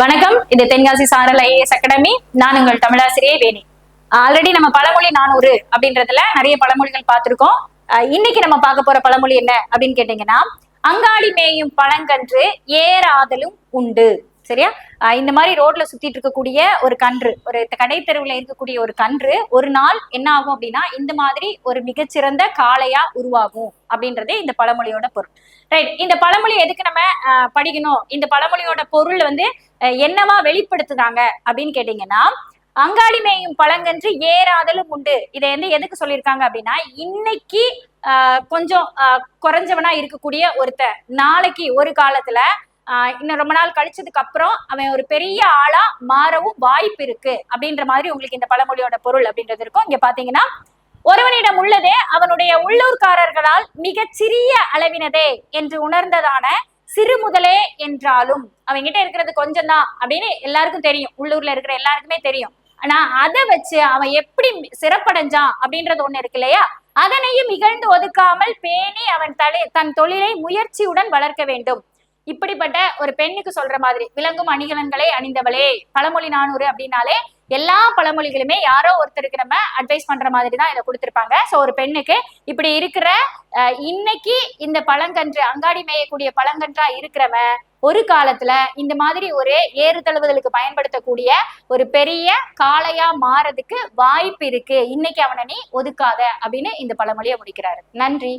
வணக்கம். இது தென்காசி சாரல் ஐஏஎஸ் அகாடமி. நான் உங்கள் தமிழாசிரியை வேணி. ஆல்ரெடி நம்ம பழமொழி 400 அப்படின்றதுல நிறைய பழமொழிகள் பார்த்திருக்கோம். இன்னைக்கு நம்ம பார்க்க போற பழமொழி என்ன அப்படின்னு கேட்டீங்கன்னா, அங்காடி மேயும் பழங்கன்று ஏறாதலும் உண்டு. சரியா? இந்த மாதிரி ரோட்ல சுத்திட்டு இருக்கக்கூடிய ஒரு கன்று, ஒரு கடை தெருவுல இருக்கக்கூடிய ஒரு கன்று ஒரு நாள் என்ன ஆகும் அப்படின்னா இந்த மாதிரி ஒரு மிகச்சிறந்த காளையா உருவாகும் அப்படின்றதே இந்த பழமொழியோட பொருள். ரைட். இந்த பழமொழி எதுக்கு நம்ம படிக்கணும்? இந்த பழமொழியோட பொருள் என்னவா வெளிப்படுத்துதாங்க அப்படின்னு கேட்டீங்கன்னா, அங்காடி மேயும் பழங்கன்று ஏறாதலும் உண்டு. இதை எதுக்கு சொல்லியிருக்காங்க அப்படின்னா, இன்னைக்கு கொஞ்சம் குறைஞ்சவனா இருக்கக்கூடிய ஒருத்த நாளைக்கு ஒரு காலத்துல இன்னும் ரொம்ப நாள் கழிச்சதுக்கு அப்புறம் அவன் ஒரு பெரிய ஆளா மாறவும் வாய்ப்பு இருக்கு அப்படின்ற மாதிரி உங்களுக்கு இந்த பழமொழியோட பொருள் அப்படின்றது இருக்கும். இங்க பாத்தீங்கன்னா, ஒருவனிடம் உள்ளதே அவனுடைய உள்ளூர்காரர்களால் மிக சிறிய அளவினதே என்று உணர்ந்ததான சிறு முதலே என்றாலும் அவங்கிட்ட இருக்கிறது கொஞ்சம் தான் அப்படின்னு எல்லாருக்கும் தெரியும். உள்ளூர்ல இருக்கிற எல்லாருக்குமே தெரியும். ஆனா அதை வச்சு அவன் எப்படி சிறப்படைஞ்சான் அப்படின்றது ஒண்ணு இருக்கு இல்லையா? அதனையும் இகழ்ந்து ஒதுக்காமல் பேணி அவன் தன் தொழிலை முயற்சியுடன் வளர்க்க வேண்டும். இப்படிப்பட்ட ஒரு பெண்ணுக்கு சொல்ற மாதிரி விளங்கும் அணிகலன்களை அணிந்தவளே. பழமொழி 400 அப்படின்னாலே எல்லா பழமொழிகளுமே யாரோ ஒருத்தருக்கு நம்ம அட்வைஸ் பண்ற மாதிரி தான் இதை கொடுத்திருப்பாங்க. ஸோ ஒரு பெண்ணுக்கு இப்படி இருக்கிற இன்னைக்கு இந்த பழங்கன்று அங்காடி மேயக்கூடிய பழங்கன்றா இருக்கிறவன் ஒரு காலத்துல இந்த மாதிரி ஒரு ஏறு தழுவுதலுக்கு பயன்படுத்தக்கூடிய ஒரு பெரிய காளையா மாறதுக்கு வாய்ப்பு இருக்கு. இன்னைக்கு அவனை நீ ஒதுக்காத அப்படின்னு இந்த பழமொழியை முடிக்கிறாரு. நன்றி.